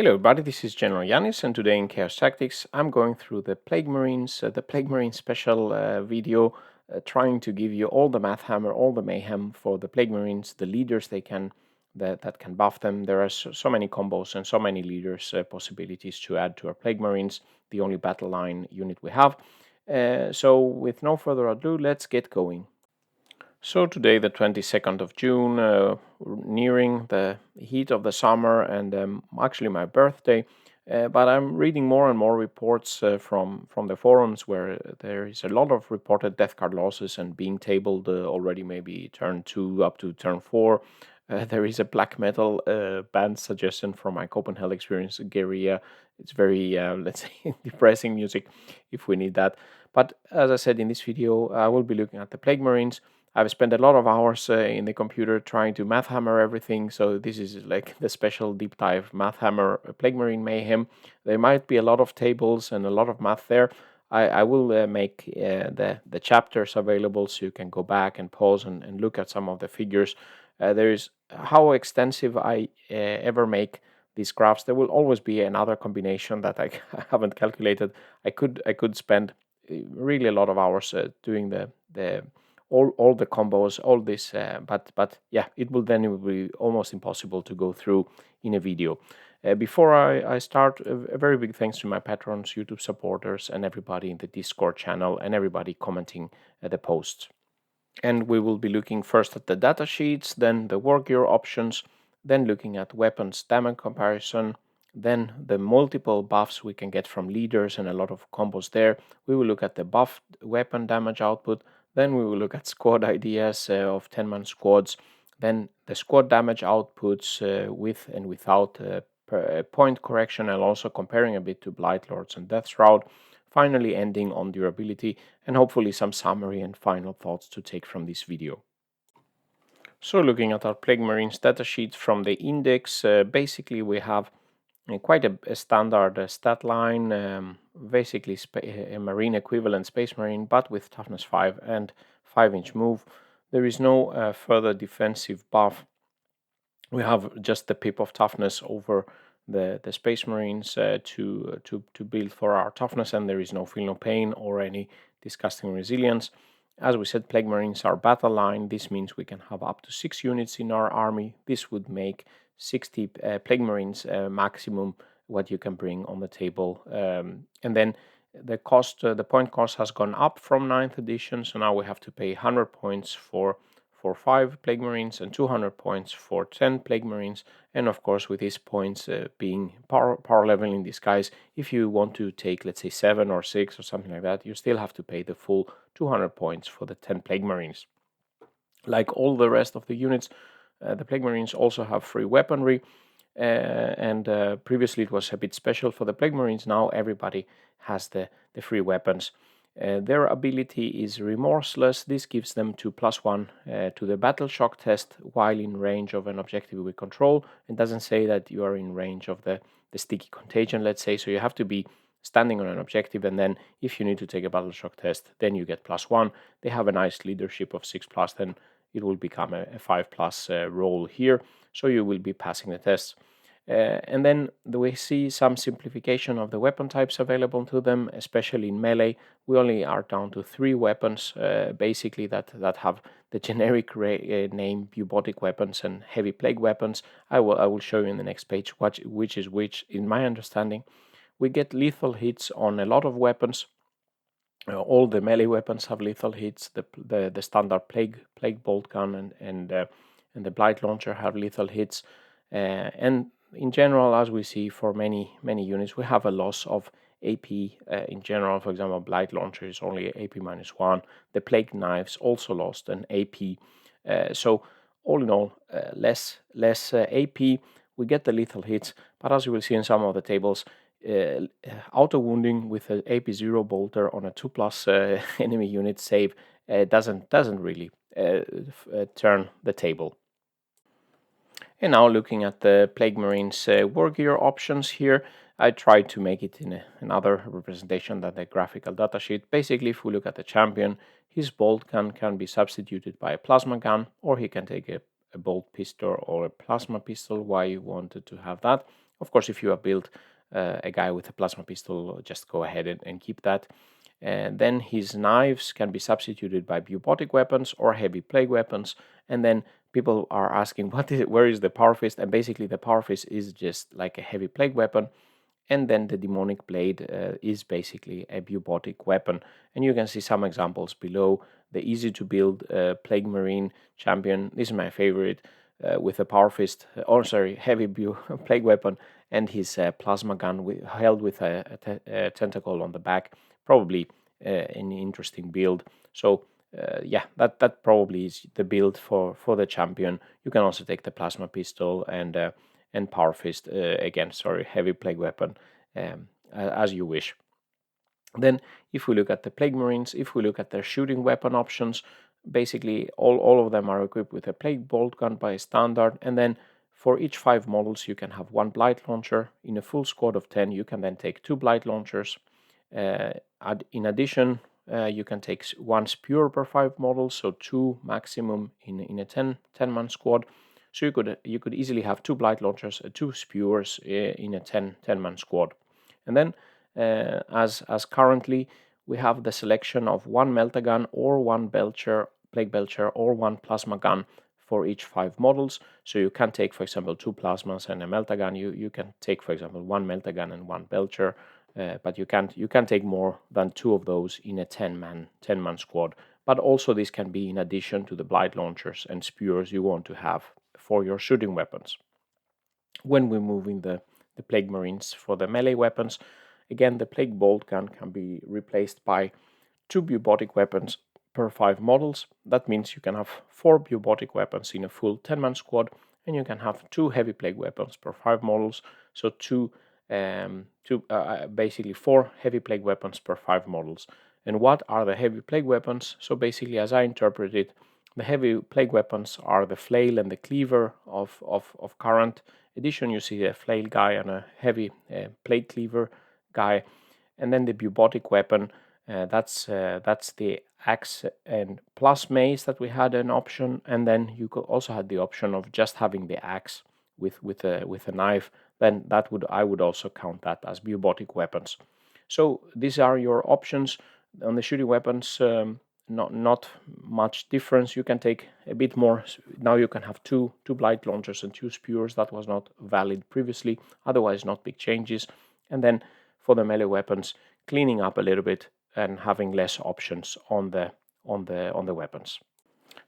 Hello everybody, this is GeneralJannis, and today in Chaos Tactics I'm going through the Plague Marines, the Plague Marine special video, trying to give you all the math hammer, all the mayhem for the Plague Marines, the leaders that can buff them. There are so many combos and so many leaders possibilities to add to our Plague Marines, the only battle line unit we have. So with no further ado, let's get going. So today, the 22nd of June, nearing the heat of the summer and actually my birthday, but I'm reading more and more reports from the forums where there is a lot of reported death card losses and being tabled already maybe turn 2 up to turn 4. There is a black metal band suggestion from my Copenhagen experience, Guerrilla. It's very, let's say, depressing music if we need that. But as I said in this video, I will be looking at the Plague Marines. I've spent a lot of hours in the computer trying to math hammer everything, so this is like the special deep dive math hammer Plague Marine mayhem. There might be a lot of tables and a lot of math there. I will make the chapters available so you can go back and pause and look at some of the figures. There is how extensive I ever make these graphs. There will always be another combination that I haven't calculated. I could spend really a lot of hours doing the all the combos, all this, but yeah, it will be almost impossible to go through in a video. Before I start, a very big thanks to my patrons, YouTube supporters, and everybody in the Discord channel, and everybody commenting the posts. And we will be looking first at the data sheets, then the Wargear options, then looking at weapons damage comparison, then the multiple buffs we can get from leaders and a lot of combos there. We will look at the buffed weapon damage output. Then we will look at squad ideas of 10-man squads. Then the squad damage outputs with and without point correction, and also comparing a bit to Blightlords and Deathshroud. Finally ending on durability, and hopefully some summary and final thoughts to take from this video. So looking at our Plague Marines datasheet from the index, basically we have quite a standard stat line, basically a marine equivalent space marine, but with toughness 5 and 5-inch move. There is no further defensive buff. We have just the pip of toughness over the space marines to build for our toughness, and there is no feel no pain or any disgusting resilience. As we said, Plague Marines are battle line. This means we can have up to 6 units in our army. This would make 60 Plague Marines maximum what you can bring on the table. And then the cost, the point cost has gone up from 9th edition, so now we have to pay 100 points for 5 Plague Marines and 200 points for 10 Plague Marines. And of course, with these points being power level in disguise, if you want to take, let's say, 7 or 6 or something like that, you still have to pay the full 200 points for the 10 Plague Marines. Like all the rest of the units, the Plague Marines also have free weaponry. And previously it was a bit special for the Plague Marines. Now everybody has the free weapons. Their ability is Remorseless. This gives them to +1 to the battle shock test while in range of an objective we control. It doesn't say that you are in range of the sticky contagion, let's say. So you have to be standing on an objective, and then if you need to take a battle shock test, then you get +1. They have a nice leadership of 6+, then it will become a 5+ role here. So you will be passing the tests. And then we see some simplification of the weapon types available to them, especially in melee. We only are down to 3 weapons, basically that have the generic name bubotic weapons and heavy plague weapons. I will show you in the next page which is which. In my understanding, we get lethal hits on a lot of weapons. All the melee weapons have lethal hits. The standard plague bolt gun and the blight launcher have lethal hits, and in general, as we see for many units, we have a loss of AP in general. For example, Blight Launcher is only AP -1. The Plague Knives also lost an AP. So all in all, less AP. We get the lethal hits, but as you will see in some of the tables, auto wounding with an AP0 bolter on a 2+ enemy unit save doesn't really turn the table. And now looking at the Plague Marines Wargear options here, I tried to make it in another representation than the graphical datasheet. Basically, if we look at the champion, his bolt gun can be substituted by a plasma gun, or he can take a bolt pistol or a plasma pistol, why you wanted to have that. Of course, if you have built a guy with a plasma pistol, just go ahead and keep that. And then his knives can be substituted by bubotic weapons or heavy plague weapons. And then people are asking, where is the power fist? And basically, the power fist is just like a heavy plague weapon. And then the demonic blade is basically a bubotic weapon. And you can see some examples below. The easy to build plague marine champion. This is my favorite. With a power fist, heavy plague weapon, and his plasma gun held with a tentacle on the back. Probably an interesting build. So yeah, that probably is the build for the champion. You can also take the plasma pistol and power fist again. Heavy plague weapon, as you wish. Then, if we look at the Plague Marines, if we look at their shooting weapon options, basically all of them are equipped with a Plague Bolt gun by standard, and then for each 5 models you can have 1 Blight Launcher. In a full squad of 10 you can then take 2 Blight Launchers. In addition, you can take 1 Spewer per 5 models, so 2 maximum in a 10-man squad. So you could easily have 2 Blight Launchers, 2 Spewers in a 10-man squad. And then as currently we have the selection of 1 Meltagun or 1 Plague Belcher or 1 Plasma Gun for each 5 models. So you can take, for example, 2 Plasmas and a Meltagun. You can take, for example, 1 Meltagun and 1 Belcher, but you can't take more than 2 of those in a 10-man squad. But also this can be in addition to the Blight Launchers and Spewers you want to have for your shooting weapons. When we're moving the Plague Marines for the melee weapons, again, the Plague Bolt gun can be replaced by 2 bubotic weapons per 5 models. That means you can have 4 bubotic weapons in a full 10-man squad, and you can have 2 heavy plague weapons per 5 models. So basically 4 heavy plague weapons per 5 models. And what are the heavy plague weapons? So basically, as I interpret it, the heavy plague weapons are the flail and the cleaver of current edition. You see a flail guy and a heavy plague cleaver guy, and then the bubotic weapon. That's the axe and plus mace that we had an option, and then you could also have the option of just having the axe with a knife. Then I would also count that as bubotic weapons. So these are your options on the shooting weapons. Not much difference. You can take a bit more. Now you can have two Blight Launchers and 2 Spewers. That was not valid previously. Otherwise, not big changes. And then for the melee weapons, cleaning up a little bit and having less options on the weapons.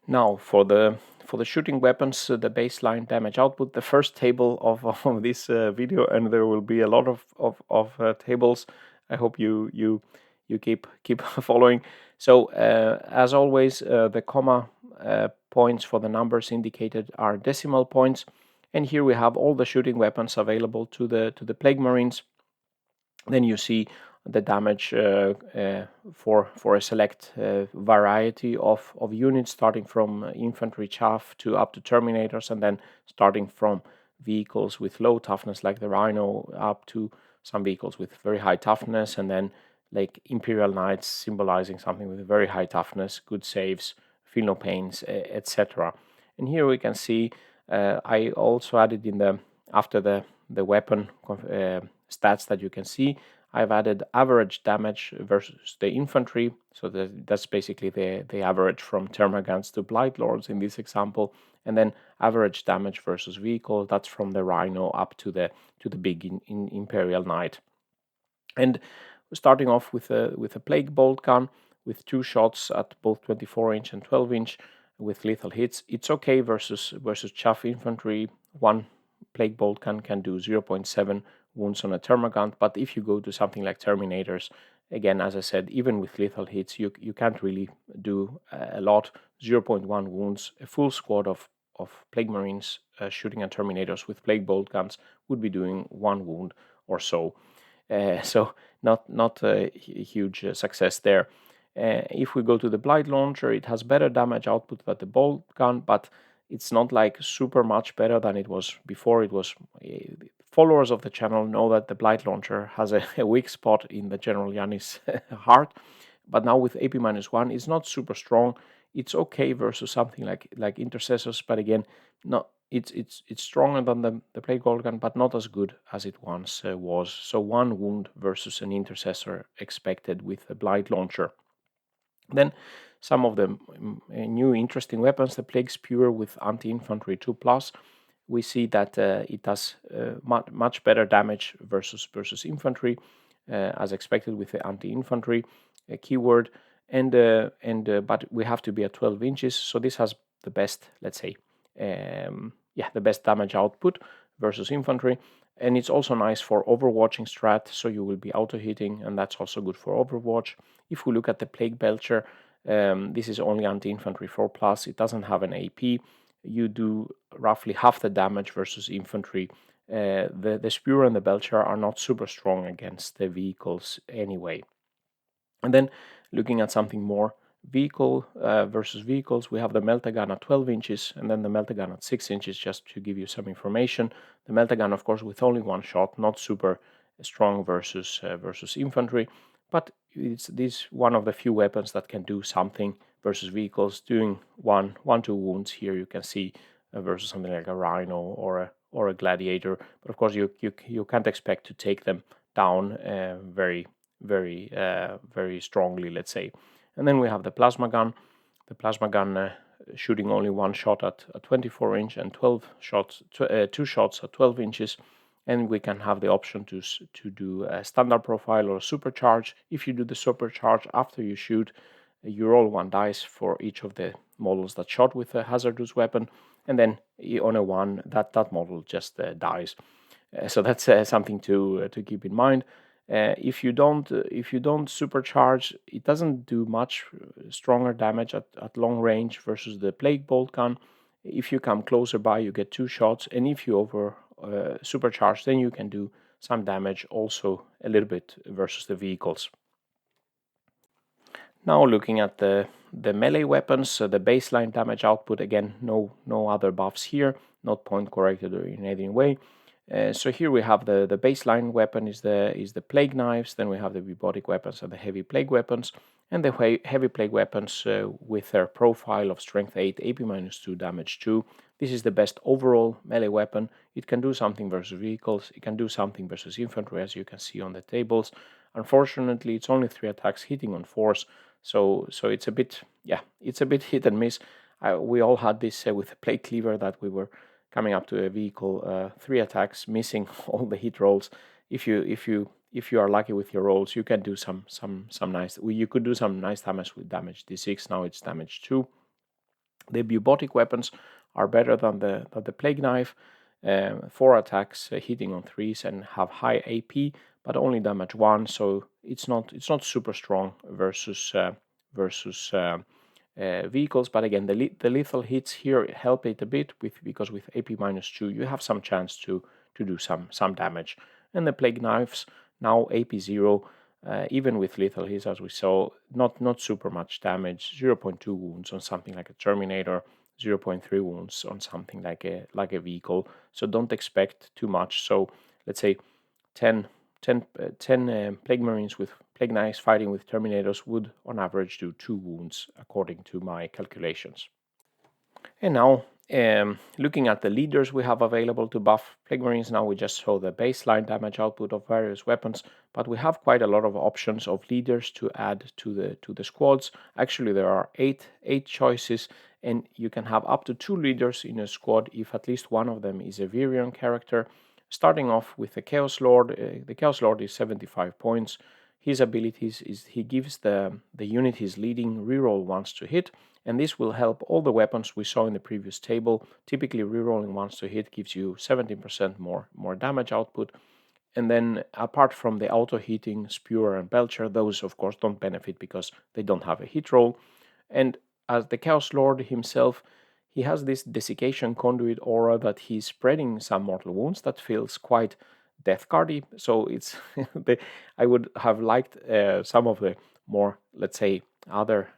Now for the shooting weapons, the baseline damage output, the first table of this video, and there will be a lot of tables. I hope you keep following. So as always, the comma points for the numbers indicated are decimal points, and here we have all the shooting weapons available to the Plague Marines. Then you see the damage for a select variety of units, starting from infantry chaff to up to Terminators, and then starting from vehicles with low toughness like the Rhino up to some vehicles with very high toughness, and then like Imperial Knights symbolizing something with very high toughness, good saves, feel no pains, etc. And here we can see I also added in after the weapon stats that you can see, I've added average damage versus the infantry. So that's basically the average from Termagants to Blightlords in this example, and then average damage versus vehicle. That's from the Rhino up to the big in Imperial Knight. And starting off with a Plague Bolt gun with 2 shots at both 24-inch and 12-inch with lethal hits. It's okay versus chaff infantry. 1 Plague Bolt gun can do 0.7 wounds on a Termagant, but if you go to something like Terminators, again, as I said, even with lethal hits, you can't really do a lot. 0.1 wounds. A full squad of Plague Marines shooting at Terminators with Plague Bolt guns would be doing 1 wound or so. So not a huge success there. If we go to the Blight Launcher, it has better damage output than the Bolt gun, but it's not like super much better than it was before. It was followers of the channel know that the Blight Launcher has a weak spot in the GeneralJannis heart, but now with AP-1, it's not super strong. It's okay versus something like Intercessors, but again, it's stronger than the Plague Bolt gun, but not as good as it once was. So 1 wound versus an intercessor expected with a Blight Launcher. Then some of the new interesting weapons, the Plague Spewer with anti-infantry 2+. We see that it does much better damage versus infantry, as expected with the anti-infantry keyword, but we have to be at 12 inches. So this has the best, let's say, the best damage output versus infantry, and it's also nice for overwatching strat. So you will be auto hitting, and that's also good for Overwatch. If we look at the Plague Belcher, this is only anti-infantry 4+. It doesn't have an AP. You do roughly half the damage versus infantry. The Spewer and the Belcher are not super strong against the vehicles anyway. And then looking at something more vehicle versus vehicles, we have the Meltagun at 12 inches and then the Meltagun at 6 inches, just to give you some information. The Meltagun, of course, with only 1 shot, not super strong versus infantry, but it's this one of the few weapons that can do something versus vehicles, doing 1-2 wounds here. You can see versus something like a Rhino or a Gladiator, but of course you can't expect to take them down very strongly, let's say. And then we have the plasma gun. The plasma gun shooting only 1 shot at 24 inch and 2 shots at 12 inches. And we can have the option to do a standard profile or a supercharge. If you do the supercharge after you shoot, you roll 1 dice for each of the models that shot with a hazardous weapon, and then on a 1, that model just dies. So that's something to keep in mind. If you don't supercharge, it doesn't do much stronger damage at long range versus the Plague Bolt gun. If you come closer by, you get 2 shots, and if you over supercharge, then you can do some damage also a little bit versus the vehicles. Now looking at the melee weapons, the baseline damage output, again, no other buffs here, not point corrected or in any way. So here we have the baseline weapon is the plague knives, then we have the robotic weapons and the heavy plague weapons, and the heavy plague weapons with their profile of strength 8, AP -2, damage 2. This is the best overall melee weapon. It can do something versus vehicles, it can do something versus infantry, as you can see on the tables. Unfortunately, it's only 3 attacks hitting on force, so it's a bit hit and miss. We all had this with the plague cleaver, that we were coming up to a vehicle, 3 attacks, missing all the hit rolls. If you are lucky with your rolls, you can do some nice. You could do some nice damage with damage D6. Now it's damage 2. The bubotic weapons are better than the plague knife. 4 attacks hitting on 3s and have high AP, but only damage 1. So it's not super strong versus vehicles, but again, the lethal hits here help it a bit because with AP -2 you have some chance to do some damage. And the plague knives, now AP 0, even with lethal hits, as we saw, not super much damage, 0.2 wounds on something like a Terminator, 0.3 wounds on something like a vehicle. So don't expect too much. So let's say 10 plague marines with plague knives fighting with Terminators would on average do 2 wounds according to my calculations. And now looking at the leaders we have available to buff plague marines, now we just saw the baseline damage output of various weapons, but we have quite a lot of options of leaders to add to the squads. Actually, there are 8 choices, and you can have up to 2 leaders in a squad if at least one of them is a Virion character. Starting off with the Chaos Lord. The Chaos Lord is 75 points. His abilities is he gives the unit he's leading reroll once to hit, and this will help all the weapons we saw in the previous table. Typically, rerolling once to hit gives you 17% more damage output. And then apart from the auto-hitting Spewer and Belcher, those of course don't benefit because they don't have a hit roll. And as the Chaos Lord himself, he has this desiccation conduit aura that he's spreading some mortal wounds that feels quite Death Cardy. So it's I would have liked some of the more, let's say, other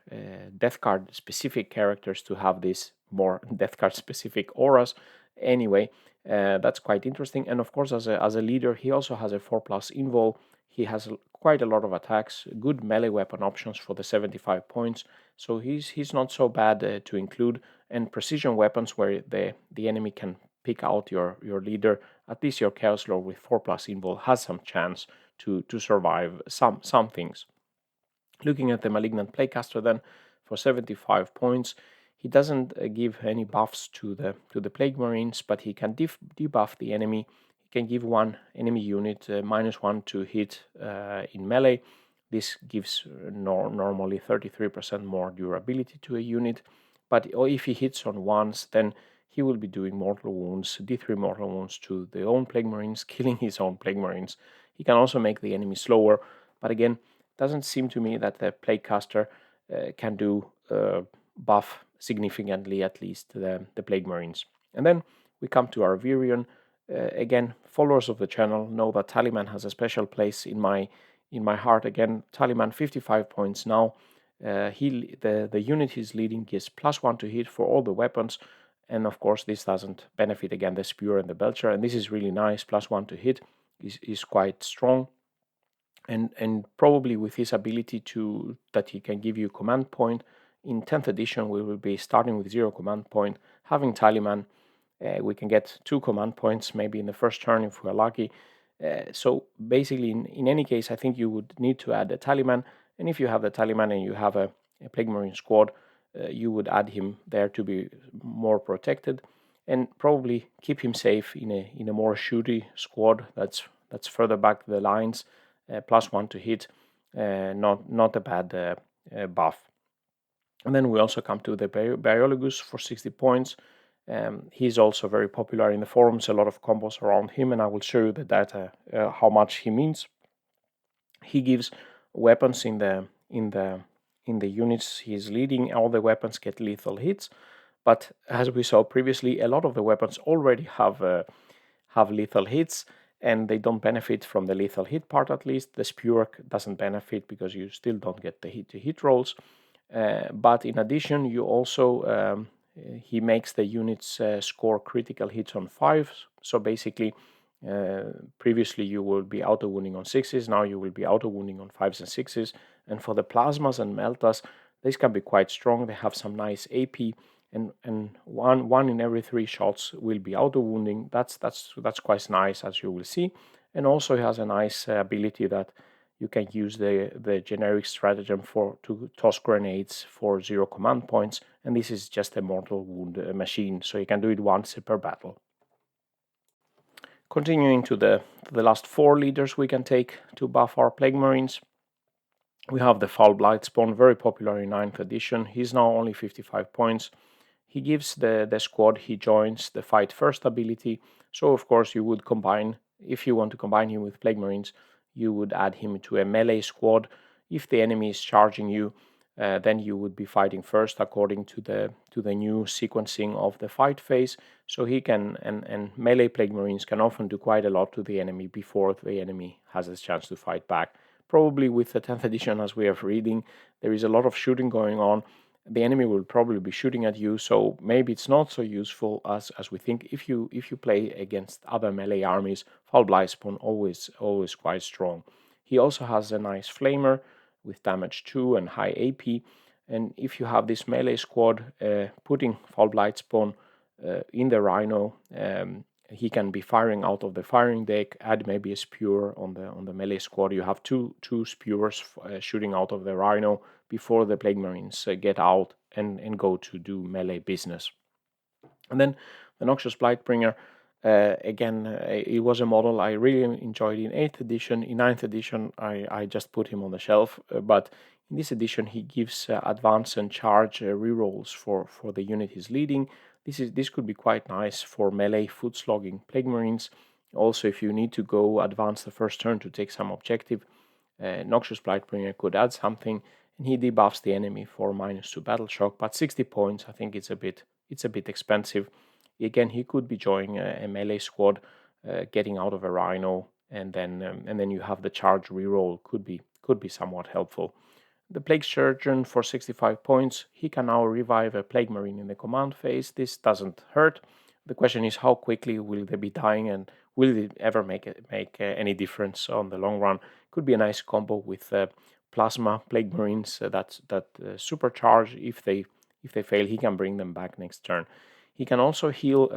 Death Card specific characters to have this more Death Card specific auras. Anyway, that's quite interesting. And of course, as a leader, he also has a 4+ invul. He has quite a lot of attacks, good melee weapon options for the 75 points. So he's not so bad to include, and precision weapons where the enemy can pick out your leader, at least your Chaos Lord with 4+ invul has some chance to survive some things. Looking at the Malignant Plaguecaster then, for 75 points, he doesn't give any buffs to the Plague Marines, but he can debuff the enemy. He can give one enemy unit -1 to hit in melee. This gives normally 33% more durability to a unit, but if he hits on once, then he will be doing mortal wounds, D3 mortal wounds to the own Plague Marines, killing his own Plague Marines. He can also make the enemy slower, but again, doesn't seem to me that the Plaguecaster can do buff significantly, at least the Plague Marines. And then we come to our Virion. Again, followers of the channel know that Tallyman has a special place in my heart. Again, Tallyman 55 points now. The unit he's leading gives +1 to hit for all the weapons, and of course this doesn't benefit again the Spear and the Belcher, and this is really nice. +1 to hit is quite strong. And probably with his ability that he can give you command point, in 10th edition we will be starting with 0 command point. Having Tallyman, we can get 2 command points maybe in the first turn if we're lucky. So basically, in any case, I think you would need to add a Tallyman, and if you have the Tallyman and you have a Plague Marine squad, you would add him there to be more protected, and probably keep him safe in a more shooty squad that's further back the lines. +1 to hit, not a bad buff. And then we also come to the Biologus for 60 points. He's also very popular in the forums, a lot of combos around him, and I will show you the data, how much he means. He gives weapons in the units he's leading. All the weapons get lethal hits, but as we saw previously, a lot of the weapons already have lethal hits, and they don't benefit from the lethal hit part. At least the Spear doesn't benefit because you still don't get the hit rolls. But in addition, you also he makes the units score critical hits on 5. So basically, previously you will be auto wounding on 6s. Now you will be auto wounding on 5s and 6s. And for the Plasmas and Meltas, these can be quite strong. They have some nice AP. And one in every 3 shots will be auto wounding. That's quite nice, as you will see. And also he has a nice ability that you can use the generic stratagem to toss grenades for 0 command points, and this is just a mortal wound machine, so you can do it once per battle. Continuing to the last 4 leaders we can take to buff our Plague Marines. We have the Foul Blightspawn, very popular in 9th edition. He's now only 55 points. He gives the squad he joins the Fight First ability, so of course you would combine, if you want to combine him with Plague Marines, you would add him to a melee squad. If the enemy is charging you, then you would be fighting first according to the new sequencing of the fight phase. So he can, and melee Plague Marines can often do quite a lot to the enemy before the enemy has a chance to fight back. Probably with the 10th edition, as we are reading, there is a lot of shooting going on. The enemy will probably be shooting at you, so maybe it's not so useful as we think. If you play against other melee armies, Foul Blightspawn always quite strong. He also has a nice flamer with damage 2 and high AP, and if you have this melee squad, putting Foul Blightspawn in the Rhino, he can be firing out of the firing deck. Add maybe a Spear on the melee squad. You have two Spears shooting out of the Rhino before the Plague Marines get out and go to do melee business. And then the Noxious Blightbringer, again, it was a model I really enjoyed in 8th edition. In 9th edition, I just put him on the shelf, but in this edition he gives advance and charge rerolls for the unit he's leading. This could be quite nice for melee foot slogging Plague Marines. Also, if you need to go advance the first turn to take some objective, Noxious Blightbringer could add something, and he debuffs the enemy for -2 battle shock. But 60 points, I think it's a bit expensive. Again, he could be joining a melee squad, getting out of a Rhino, and then you have the charge reroll. Could be somewhat helpful. The Plague Surgeon for 65 points. He can now revive a Plague Marine in the command phase. This doesn't hurt. The question is, how quickly will they be dying, and will it ever make any difference on the long run? Could be a nice combo with Plasma Plague Marines that supercharge. If they fail, he can bring them back next turn. He can also heal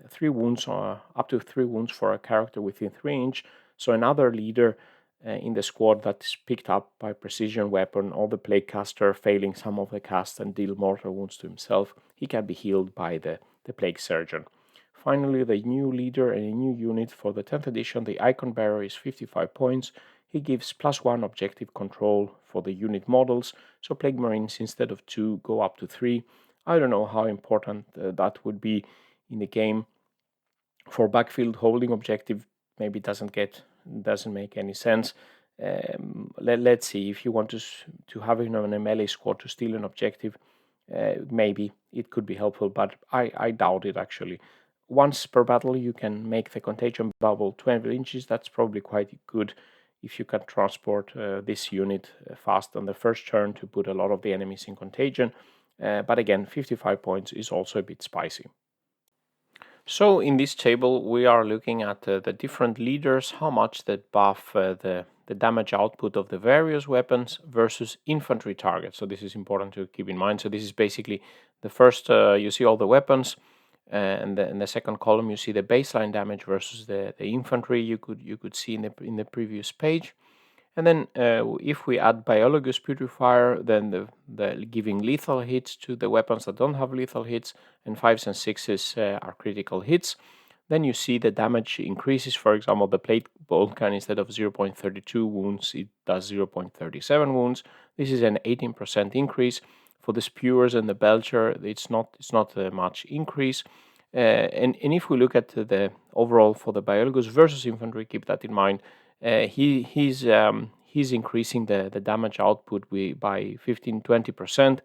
3 wounds, up to 3 wounds for a character within 3 inch. So another leader in the squad that is picked up by precision weapon or the plague caster failing some of the cast and deal mortal wounds to himself, he can be healed by the plague surgeon. Finally, the new leader and a new unit for the 10th edition, the Icon Bearer, is 55 points. He gives +1 objective control for the unit models, so Plague Marines instead of 2 go up to 3. I don't know how important that would be in the game. For backfield, holding objective maybe doesn't make any sense. Let's see, if you want to have in a melee squad to steal an objective, maybe it could be helpful, but I doubt it actually. Once per battle you can make the contagion bubble 12 inches. That's probably quite good if you can transport this unit fast on the first turn to put a lot of the enemies in contagion. But again, 55 points is also a bit spicy. So in this table we are looking at the different leaders, how much that buff the damage output of the various weapons versus infantry targets. So this is important to keep in mind. So this is basically the first, you see all the weapons, and in the second column you see the baseline damage versus the infantry you could see in the previous page. And then if we add Biologus Putrefier, then the giving lethal hits to the weapons that don't have lethal hits, and 5s and 6s are critical hits. Then you see the damage increases. For example, the Plate Bolt can, instead of 0.32 wounds, it does 0.37 wounds. This is an 18% increase. For the Spewers and the Belcher, it's not much increase. And if we look at the overall for the Biologus versus infantry, keep that in mind. He's increasing the damage output by 15-20%,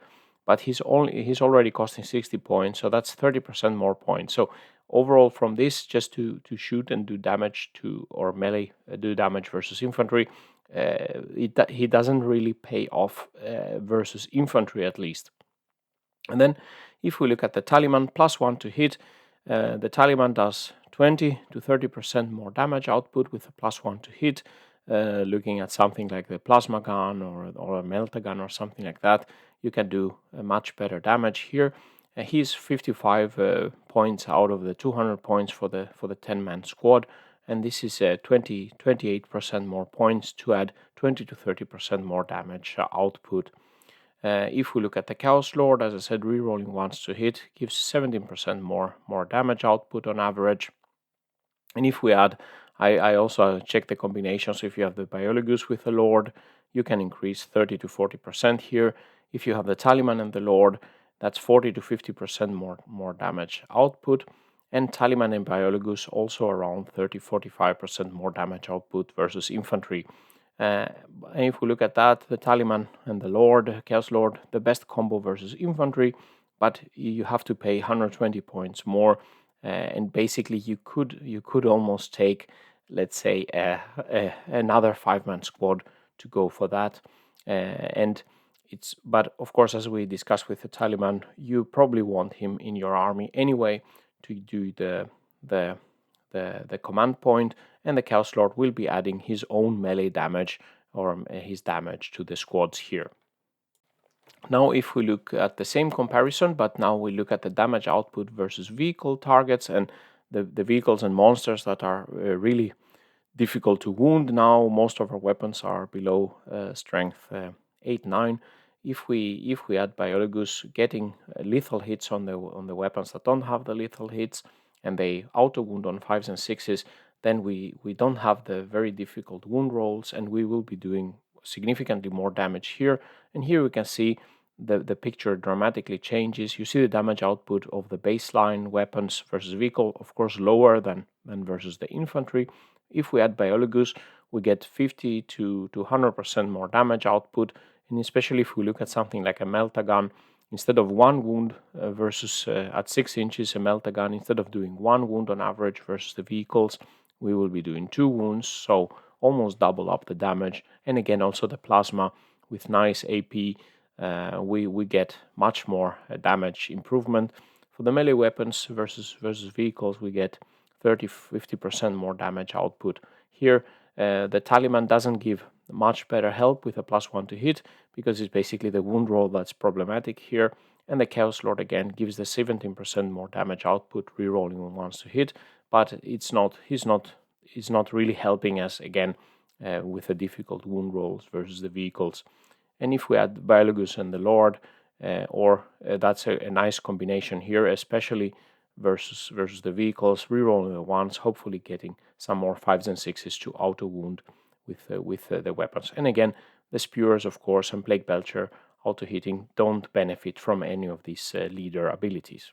but he's already costing 60 points, so that's 30% more points. So overall, from this, just to shoot and do damage or melee do damage versus infantry, he doesn't really pay off versus infantry at least. And then if we look at the Taliman, +1 to hit, the Taliman does 20-30% more damage output with a +1 to hit. Looking at something like the plasma gun or a melta gun or something like that, you can do much better damage here. He's 55 points out of the 200 points for the 10-man squad, and this is 28% more points to add 20-30% more damage output. If we look at the Chaos Lord, as I said, rerolling once to hit gives 17% more damage output on average. And if we add, I also check the combinations. If you have the Biologus with the Lord, you can increase 30-40% here. If you have the Taliman and the Lord, that's 40-50% more damage output. And Taliman and Biologus also around 30-45% more damage output versus infantry. And if we look at that, the Taliman and the Lord, Chaos Lord, the best combo versus infantry, but you have to pay 120 points more, and basically you could almost take, let's say, another 5-man squad to go for that, but of course, as we discussed with the Taliman, you probably want him in your army anyway to do the command point, and the Chaos Lord will be adding his own melee damage or his damage to the squads here. Now if we look at the same comparison, but now we look at the damage output versus vehicle targets and the vehicles and monsters that are really difficult to wound. Now most of our weapons are below strength 8-9. If we add Biologus, getting lethal hits on the weapons that don't have the lethal hits, and they auto wound on 5s and 6s, then we don't have the very difficult wound rolls, and we will be doing significantly more damage here. And here we can see the picture dramatically changes. You see the damage output of the baseline weapons versus vehicle, of course lower than versus the infantry. If we add Biologus, we get 50-100% more damage output, and especially if we look at something like a melta gun, instead of 1 wound versus at 6 inches a melta gun, instead of doing 1 wound on average versus the vehicles, we will be doing 2 wounds, so almost double up the damage. And again, also the plasma with nice AP, we get much more damage improvement. For the melee weapons versus vehicles, we get 30-50% more damage output. Here, the Taliman doesn't give much better help with a +1 to hit, because it's basically the wound roll that's problematic here. And the Chaos Lord again gives the 17% more damage output, rerolling on ones to hit, but he's not really helping us again with the difficult wound rolls versus the vehicles. And if we add Biologus and the Lord, that's a nice combination here, especially versus the vehicles, rerolling the ones, hopefully getting some more 5s and 6s to auto wound with the weapons. And again, the Spewers, of course, and Plague Belcher auto hitting don't benefit from any of these leader abilities.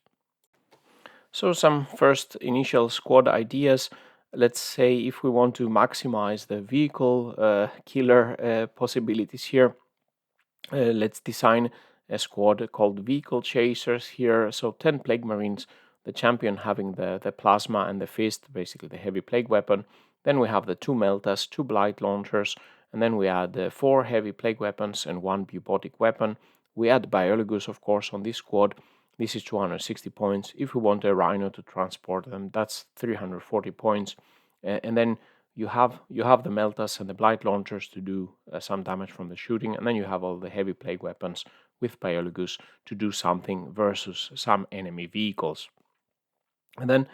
So some first initial squad ideas. Let's say if we want to maximize the vehicle killer possibilities here, let's design a squad called Vehicle Chasers here. So 10 Plague Marines, the champion having the Plasma and the Fist, basically the heavy Plague weapon. Then we have the 2 Meltas, 2 Blight Launchers, and then we add 4 heavy Plague weapons and 1 Bubotic weapon. We add Biologus, of course, on this squad. This is 260 points. If we want a Rhino to transport them, that's 340 points. And then you have the Meltas and the Blight Launchers to do some damage from the shooting, and then you have all the heavy Plague weapons with Biologus to do something versus some enemy vehicles. And then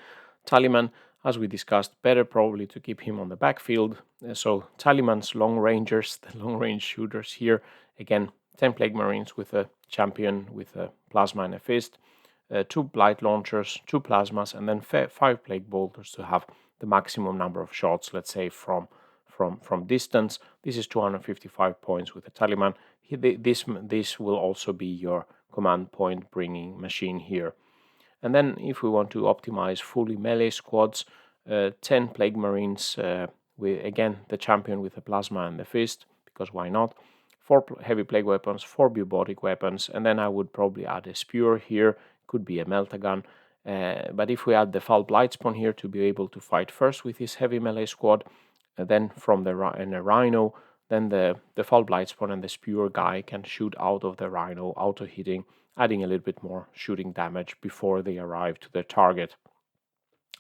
Tallyman, as we discussed, better probably to keep him on the backfield. So Tallyman's long rangers, the long range shooters here, again 10 Plague Marines with a champion with a Plasma and a Fist, 2 Blight Launchers, 2 Plasmas, and then 5 Plague Bolters to have the maximum number of shots, let's say from distance. This is 255 points with the Tallyman. This will also be your command point bringing machine here. And then if we want to optimize fully melee squads, 10 Plague Marines with again the champion with the Plasma and the Fist, because why not? 4 heavy Plague weapons, 4 Bubotic weapons, and then I would probably add a Spewer here, could be a Meltagun. But if we add the Foul Blightspawn here to be able to fight first with his heavy melee squad, then from the Rhino, then the Foul Blightspawn and the Spewer guy can shoot out of the Rhino, auto hitting, adding a little bit more shooting damage before they arrive to their target.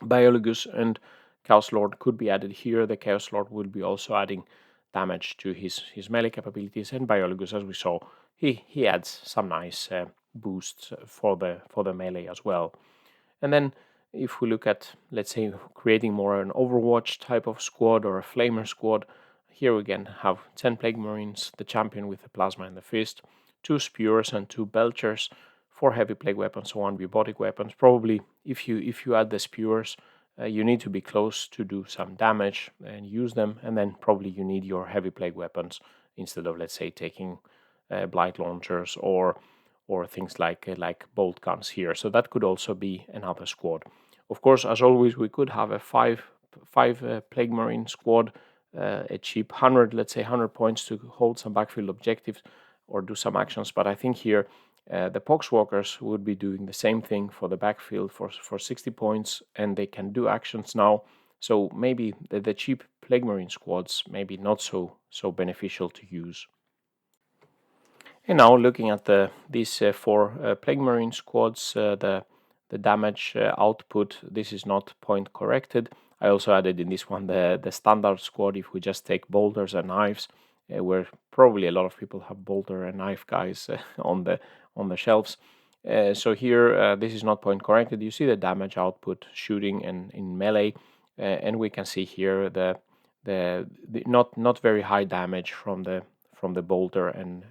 Biologus and Chaos Lord could be added here. The Chaos Lord will be also adding damage to his melee capabilities, and Biologus, as we saw, he adds some nice boosts for the melee as well. And then if we look at, let's say, creating more an Overwatch type of squad or a Flamer squad, here we again have 10 Plague Marines, the champion with the Plasma and the Fist, 2 Spewers and 2 Belchers, 4 heavy Plague weapons, 1 Bubotic weapons. Probably if you add the Spewers, you need to be close to do some damage and use them, and then probably you need your heavy Plague weapons instead of, let's say, taking Blight Launchers or things like bolt guns here. So that could also be another squad. Of course, as always, we could have a five Plague Marine squad, a cheap 100, let's say 100 points to hold some backfield objectives or do some actions. But I think here the Poxwalkers would be doing the same thing for the backfield for 60 points, and they can do actions now. So maybe the cheap Plague Marine squads maybe not so beneficial to use. And now looking at these 4 Plague Marine squads, the damage output, this is not point corrected. I also added in this one the standard squad. If we just take bolters and knives, where probably a lot of people have bolter and knife guys on the shelves. So here this is not point corrected. You see the damage output shooting and in melee, and we can see here the not very high damage from the bolter and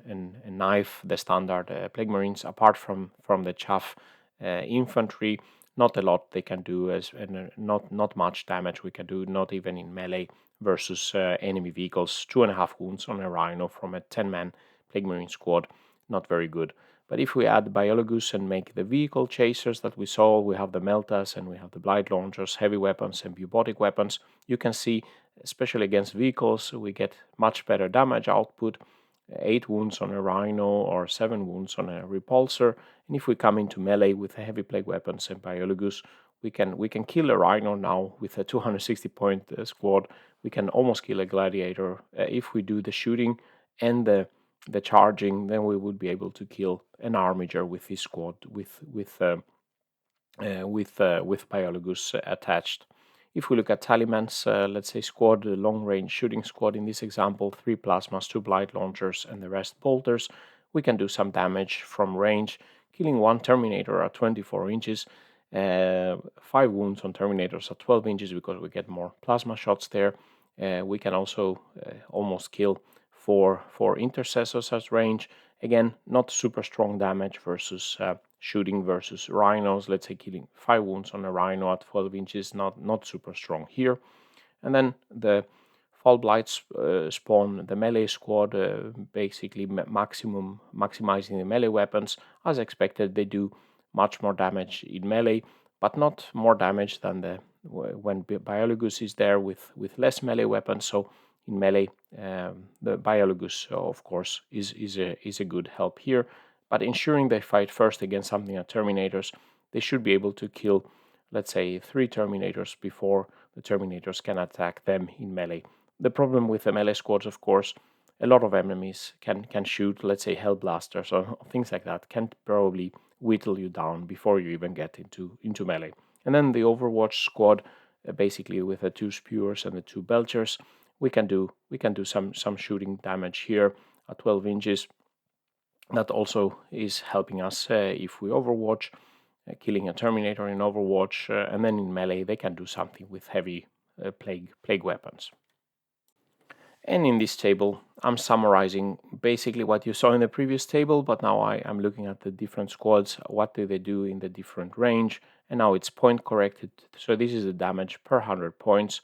knife, the standard Plague Marines, apart from the chaff infantry. Not a lot they can do, and not much damage we can do, not even in melee versus enemy vehicles. 2.5 wounds on a Rhino from a 10-man Plague Marine squad, not very good. But if we add Biologus and make the vehicle chasers that we saw, we have the Meltas and we have the Blight Launchers, heavy weapons and Bubotic weapons, you can see, especially against vehicles, we get much better damage output, 8 wounds on a Rhino or 7 wounds on a Repulsor. And if we come into melee with the heavy Plague weapons and Biologus, we can kill a Rhino now with a 260 point squad. We can almost kill a Gladiator. If we do the shooting and the charging, then we would be able to kill an Armiger with this squad with Biologus attached. If we look at Tallyman's, let's say squad, the long-range shooting squad in this example, 3 Plasmas, 2 Blight Launchers, and the rest bolters, we can do some damage from range, killing one Terminator at 24 inches, 5 wounds on Terminators at 12 inches because we get more plasma shots there. We can also almost kill four Intercessors at range. Again, not super strong damage versus shooting versus Rhinos. Let's say killing 5 wounds on a Rhino at 12 inches, not super strong here. And then the Fall Blight spawn the melee squad, basically maximizing the melee weapons. As expected, they do much more damage in melee, but not more damage than when Biologus is there with less melee weapons. So in melee, the Biologus, of course, is a good help here. But ensuring they fight first against something like Terminators, they should be able to kill, let's say, 3 Terminators before the Terminators can attack them in melee. The problem with the melee squads, of course, a lot of enemies can shoot, let's say, Hellblasters or things like that, can probably whittle you down before you even get into melee. And then the Overwatch squad, basically with the 2 Spewers and the 2 Belchers, we can do some shooting damage here at 12 inches. That also is helping us if we Overwatch, killing a Terminator in Overwatch, and then in melee they can do something with heavy plague weapons. And in this table, I'm summarizing basically what you saw in the previous table, but now I'm looking at the different squads, what do they do in the different range, and now it's point corrected. So this is the damage per 100 points.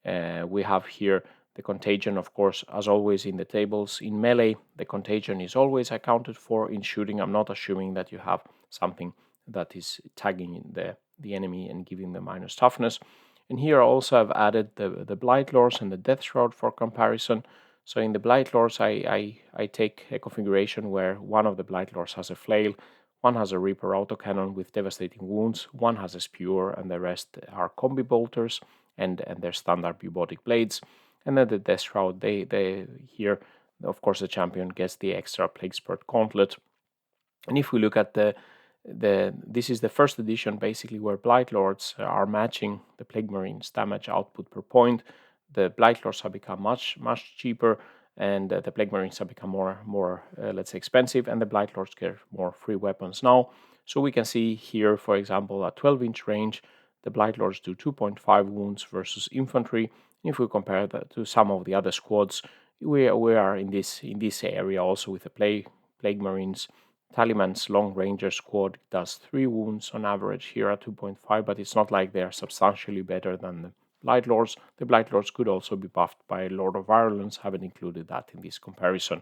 We have here the contagion, of course, as always in the tables. In melee, the contagion is always accounted for. In shooting, I'm not assuming that you have something that is tagging the enemy and giving them minus toughness. And here also I've added the Blightlords and the Deathshroud for comparison. So in the Blightlords, I take a configuration where one of the Blightlords has a flail, one has a Reaper autocannon with devastating wounds, one has a Spewer, and the rest are combi bolters and their standard bubotic blades. And then the Deathshroud, they here, of course, the champion gets the extra Plague Spurt Gauntlet. And if we look at this is the first edition basically where Blightlords are matching the Plague Marines damage output per point. The Blightlords have become much cheaper, and the Plague Marines have become more let's say expensive, and the Blightlords get more free weapons now. So we can see here, for example, at 12-inch range, the Blightlords do 2.5 wounds versus Infantry. If we compare that to some of the other squads, we are in this area also with the Plague Marines. Taliman's Long Ranger squad does 3 wounds on average here at 2.5, but it's not like they are substantially better than the Blightlords. The Blightlords could also be buffed by Lord of Virulence, haven't included that in this comparison.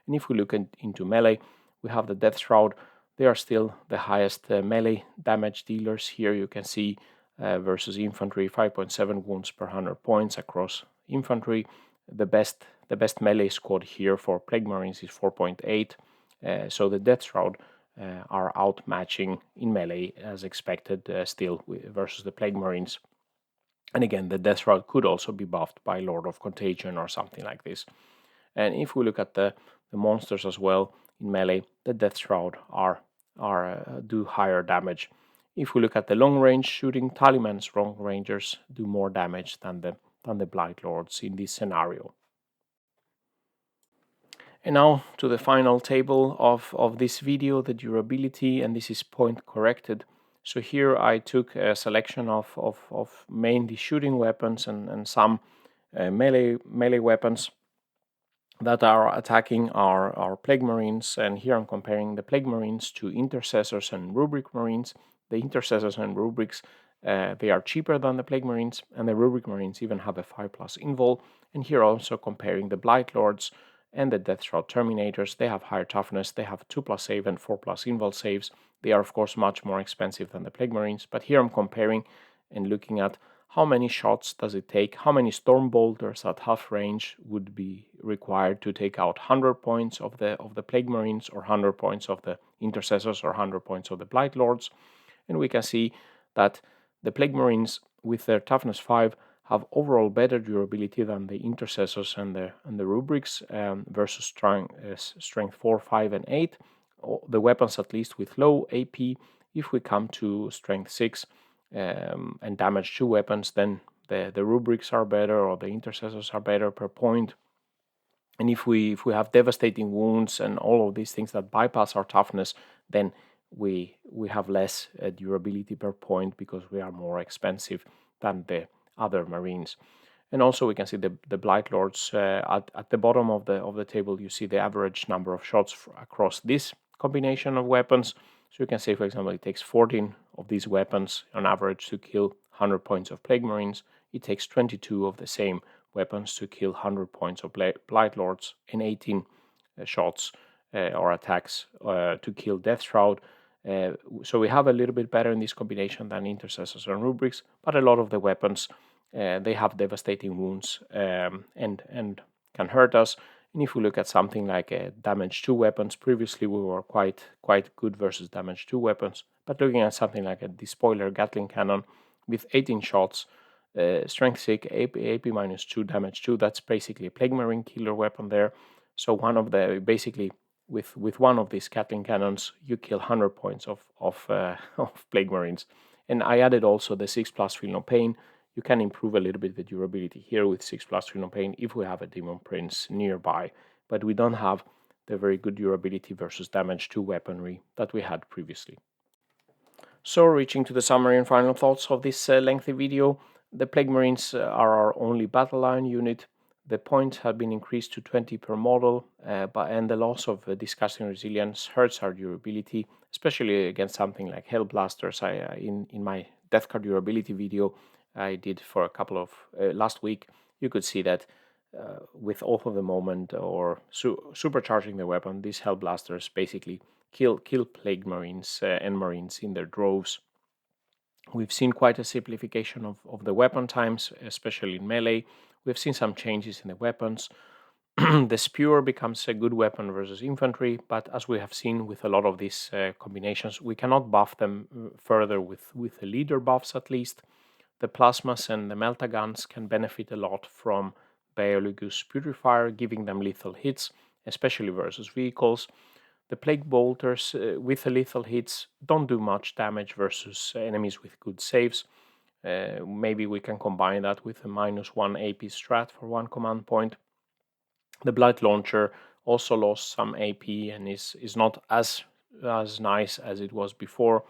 And if we look into melee, we have the Deathshroud. They are still the highest melee damage dealers. Here you can see versus Infantry, 5.7 wounds per 100 points across Infantry. The best melee squad here for Plague Marines is 4.8. So the Deathshroud are outmatching in melee as expected still versus the Plague Marines. And again, the Deathshroud could also be buffed by Lord of Contagion or something like this. And if we look at the monsters as well in melee, the Deathshroud do higher damage. If we look at the long range shooting, Taliman's Long Rangers do more damage than the Blightlords in this scenario. And now to the final table of this video, the durability, and this is point corrected. So here I took a selection of mainly shooting weapons and some melee weapons that are attacking our Plague Marines. And here I'm comparing the Plague Marines to Intercessors and Rubric Marines. The Intercessors and Rubrics, they are cheaper than the Plague Marines, and the Rubric Marines even have a 5+ invul. And here also comparing the Blightlords and the Deathshroud Terminators. They have higher toughness, they have 2+ save and 4+ invul saves. They are of course much more expensive than the Plague Marines, but here I'm comparing and looking at how many shots does it take, how many Storm Bolters at half range would be required to take out 100 points of the Plague Marines, or 100 points of the Intercessors, or 100 points of the Blightlords. And we can see that the Plague Marines with their toughness 5 have overall better durability than the Intercessors and the Rubrics versus strength 4, 5, and 8. The weapons at least with low AP. If we come to strength 6 and damage 2 weapons, then the Rubrics are better, or the Intercessors are better per point. And if we have devastating wounds and all of these things that bypass our toughness, then we have less durability per point because we are more expensive than the other marines. And also we can see the Blightlords at the bottom of the table. You see the average number of shots across this combination of weapons. So you can say, for example, it takes 14 of these weapons on average to kill 100 points of Plague Marines. It takes 22 of the same weapons to kill 100 points of Blightlords, and 18 shots or attacks to kill Deathshroud. So we have a little bit better in this combination than Intercessors and Rubrics, but a lot of the weapons they have devastating wounds and can hurt us. And if we look at something like damage 2 weapons, previously we were quite good versus damage 2 weapons. But looking at something like a Despoiler Gatling Cannon with 18 shots, strength 6, AP minus 2, damage 2, that's basically a Plague Marine killer weapon there. So one of the, basically with one of these Gatling cannons, you kill 100 points of of Plague Marines. And I added also the 6+ Feel No Pain. You can improve a little bit the durability here with 6+ Feel No Pain if we have a Demon Prince nearby, but we don't have the very good durability versus damage 2 weaponry that we had previously. So reaching to the summary and final thoughts of this lengthy video, the Plague Marines are our only battle line unit. The points have been increased to 20 per model, and the loss of Disgusting Resilience hurts our durability, especially against something like Hellblasters. In my Death Card durability video I did for a couple of last week, you could see that with Oath of the Moment or supercharging the weapon, these Hellblasters basically kill Plague Marines and Marines in their droves. We've seen quite a simplification of the weapon times, especially in melee. We've seen some changes in the weapons. The Spewer becomes a good weapon versus infantry, but as we have seen with a lot of these combinations, we cannot buff them further with the leader buffs at least. The Plasmas and the Melta Guns can benefit a lot from Biologus Purifier, giving them lethal hits, especially versus vehicles. The Plague Bolters with the lethal hits don't do much damage versus enemies with good saves. Maybe we can combine that with a -1 AP strat for 1 command point. The Blight Launcher also lost some AP and is not as nice as it was before.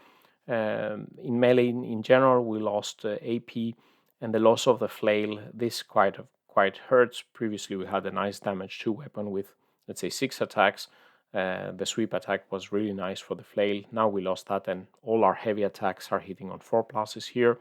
In melee in general, we lost AP, and the loss of the flail, this quite hurts. Previously we had a nice damage 2 weapon with, let's say, 6 attacks. The sweep attack was really nice for the flail. Now we lost that, and all our heavy attacks are hitting on 4+ here.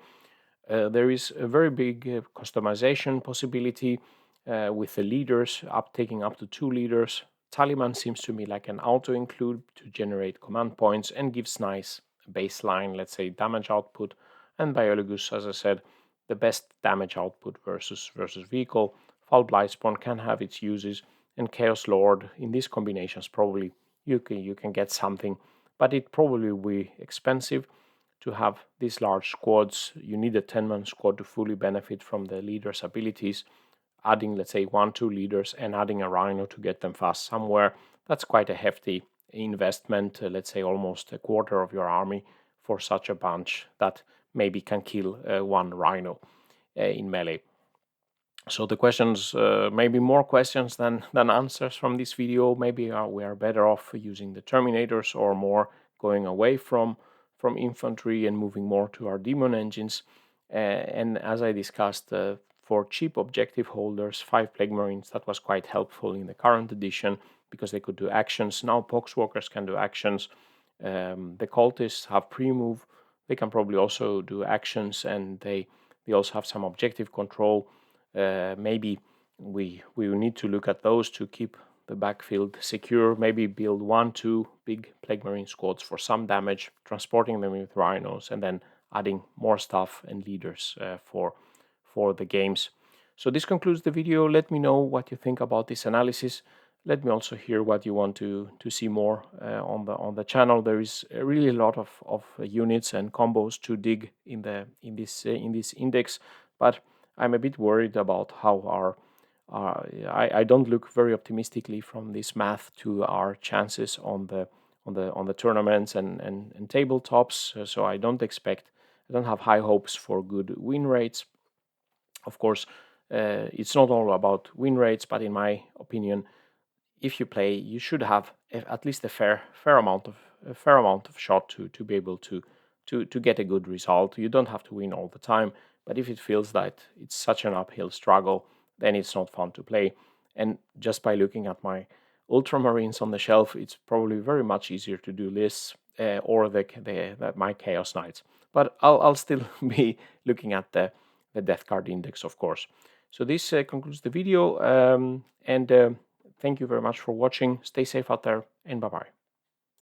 There is a very big customization possibility with the leaders, taking up to 2 leaders. Taliban seems to me like an auto-include to generate command points and gives nice baseline, let's say, damage output. And Biologus, as I said, the best damage output versus vehicle. Foul Blightspawn can have its uses, and Chaos Lord in these combinations probably you can get something, but it probably will be expensive to have these large squads. You need a 10-man squad to fully benefit from the leader's abilities. Adding, let's say, 1-2 leaders and adding a Rhino to get them fast somewhere, that's quite a hefty investment, let's say almost a quarter of your army for such a bunch that maybe can kill 1 Rhino in melee. So the questions, maybe more questions than answers from this video. Maybe we are better off using the Terminators or more going away from infantry and moving more to our demon engines. And as I discussed, for cheap objective holders, 5 Plague Marines, that was quite helpful in the current edition because they could do actions. Now Poxwalkers can do actions. The Cultists have pre-move. They can probably also do actions, and they also have some objective control. Maybe we will need to look at those to keep the backfield secure. Maybe build 1-2 big Plague Marine squads for some damage, transporting them with Rhinos, and then adding more stuff and leaders for the games. So this concludes the video. Let me know what you think about this analysis. Let me also hear what you want to see more on the channel. There is really a lot of units and combos to dig in this index, but I'm a bit worried about how I don't look very optimistically from this math to our chances on the tournaments and tabletops. So I don't have high hopes for good win rates. Of course, it's not all about win rates, but in my opinion, if you play, you should have at least a fair amount of a fair amount of shot to be able to get a good result. You don't have to win all the time, but if it feels that it's such an uphill struggle, then it's not fun to play. And just by looking at my Ultramarines on the shelf, it's probably very much easier to do this or my Chaos Knights. But I'll still be looking at the Death Card Index, of course. So this concludes the video, and thank you very much for watching. Stay safe out there, and bye-bye.